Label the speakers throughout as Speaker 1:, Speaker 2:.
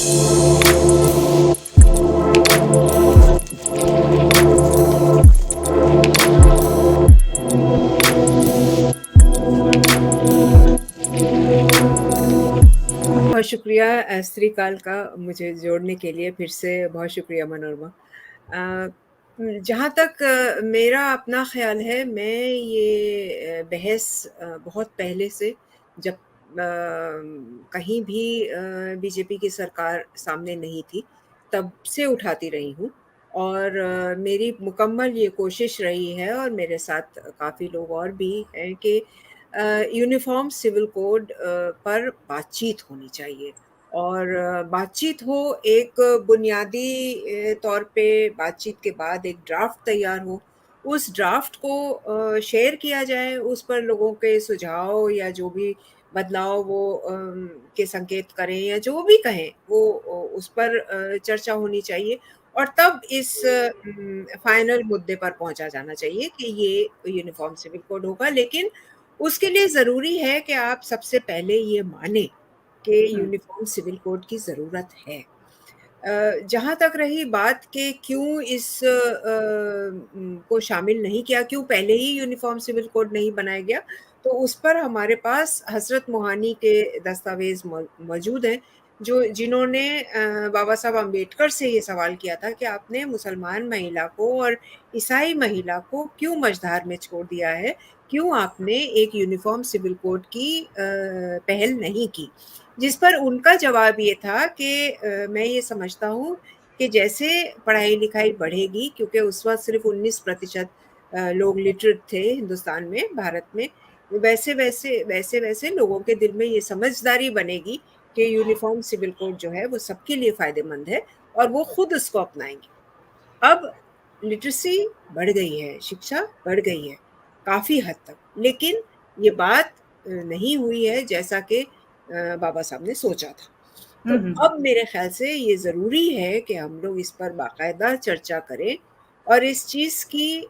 Speaker 1: बहुत शुक्रिया स्त्री काल का मुझे जोड़ने के लिए फिर से बहुत शुक्रिया मनोरमा। जहाँ तक मेरा अपना ख़्याल है मैं ये बहस बहुत पहले से जब कहीं भी बीजेपी की सरकार सामने नहीं थी, तब से उठाती रही हूँ और मेरी मुकम्मल ये कोशिश रही है और मेरे साथ काफ़ी लोग और भी हैं कि यूनिफ़ॉर्म सिविल कोड पर बातचीत होनी चाहिए और बातचीत हो एक बुनियादी तौर पे बातचीत के बाद एक ड्राफ्ट तैयार हो, उस ड्राफ्ट को शेयर किया जाए, उस पर लोगों के सुझाव या जो भी बदलाव वो के संकेत करें या जो भी कहें, वो उस पर चर्चा होनी चाहिए और तब इस फाइनल मुद्दे पर पहुँचा जाना चाहिए कि ये यूनिफ़ॉर्म सिविल कोड होगा। लेकिन उसके लिए ज़रूरी है कि आप सबसे पहले ये मानें कि
Speaker 2: हुँ,
Speaker 1: यूनिफ़ॉर्म सिविल कोड की ज़रूरत है। जहाँ तक रही बात कि क्यों को शामिल नहीं किया, क्यों पहले ही यूनिफ़ॉर्म सिविल कोड नहीं बनाया गया, तो उस पर हमारे पास हज़रत मोहानी के दस्तावेज़ मौजूद हैं, जिन्होंने बाबा साहब अम्बेडकर से ये सवाल किया था कि आपने मुसलमान महिला को और ईसाई महिला को क्यों मझधार में छोड़ दिया है? क्यों आपने एक यूनिफ़ॉर्म सिविल कोड की पहल नहीं की? जिस पर उनका जवाब ये था कि मैं ये समझता हूँ कि जैसे पढ़ाई-लिखाई बढ़ेगी क्योंकि उस वक़्त सिर्फ़ 19% लोग लिटरेट थे हिंदुस्तान में, भारत में। वैसे-वैसे लोगों के दिल में ये समझदारी बनेगी कि यूनिफ़ॉर्म सिविल कोड जो है वो सबके लिए फ़ायदेमंद है और वो खुद उसको अपनाएँगे। अब लिटरेसी बढ़ गई है, शिक्षा बढ़ गई है, काफ़ी हद तक। लेकिन ये बात नहीं हुई है जैसा कि बाबा साहब ने सोचा था। तो
Speaker 2: हुँ, हुँ, हुँ।
Speaker 1: अब मेरे ख़्याल से ये ज़रूरी है कि हम लोग इस पर बाकायदा चर्चा करें और इस चीज़ की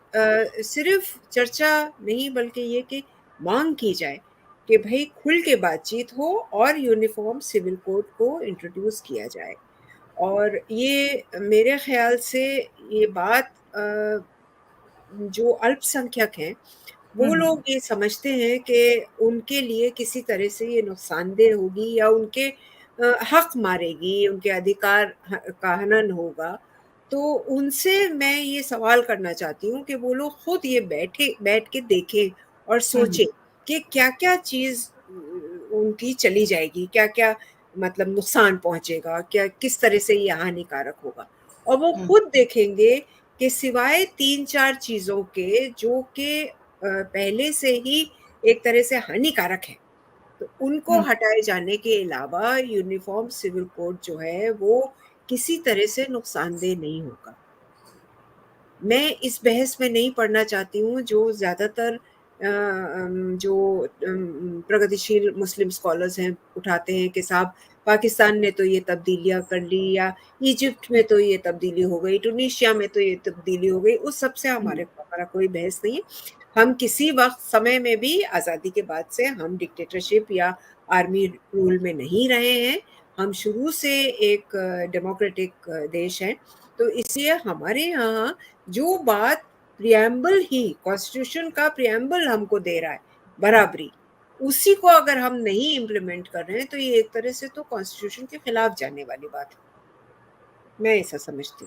Speaker 1: सिर्फ़ चर्चा नहीं बल्कि ये कि माँग की जाए कि भई खुल के बातचीत हो और यूनिफ़ॉर्म सिविल कोड को इंट्रोड्यूस किया जाए। और ये मेरे ख़्याल से ये बात जो अल्पसंख्यक हैं,
Speaker 2: हुँ,
Speaker 1: वो
Speaker 2: हुँ।
Speaker 1: लोग ये समझते हैं कि उनके लिए किसी तरह से ये नुकसानदेह होगी या उनके हक़ मारेगी, उनके अधिकार का हनन होगा। तो उनसे मैं ये सवाल करना चाहती हूँ कि वो लोग खुद ये बैठ के देखें और
Speaker 2: हुँ, हुँ।
Speaker 1: सोचें कि क्या-क्या चीज़ उनकी चली जाएगी, क्या-क्या मतलब नुकसान पहुँचेगा, क्या किस तरह से ये हानिकारक होगा। और वो
Speaker 2: हुँ,
Speaker 1: खुद देखेंगे कि सिवाय 3-4 चीज़ों के जो कि पहले से ही एक तरह से हानिकारक हैं, तो उनको
Speaker 2: हुँ।
Speaker 1: हटाए जाने के अलावा यूनिफ़ॉर्म सिविल कोड जो है वो किसी तरह से नुकसानदेह नहीं होगा। मैं इस बहस में नहीं पड़ना चाहती हूँ जो ज़्यादातर जो प्रगतिशील मुस्लिम स्कॉलर्स हैं उठाते हैं कि साहब पाकिस्तान ने तो ये तब्दीलियाँ कर ली या इजिप्ट में तो ये तब्दीली हो गई, टुनीशिया में तो ये तब्दीली हो गई, उस सब से
Speaker 2: हुँ,
Speaker 1: हमारा कोई बहस नहीं है। हम किसी वक़्त समय में भी आज़ादी के बाद से हम डिक्टेटरशिप या आर्मी रूल में नहीं रहे हैं। हम शुरू से एक डेमोक्रेटिक देश हैं, तो इसलिए हमारे यहाँ जो बात प्रिएम्बल ही कॉन्स्टिट्यूशन का प्रिएम्बल हमको दे रहा है, बराबरी, उसी को अगर हम नहीं इम्प्लीमेंट कर रहे हैं, तो ये एक तरह से तो कॉन्स्टिट्यूशन के खिलाफ जाने वाली बात है। मैं ऐसा समझती हूँ।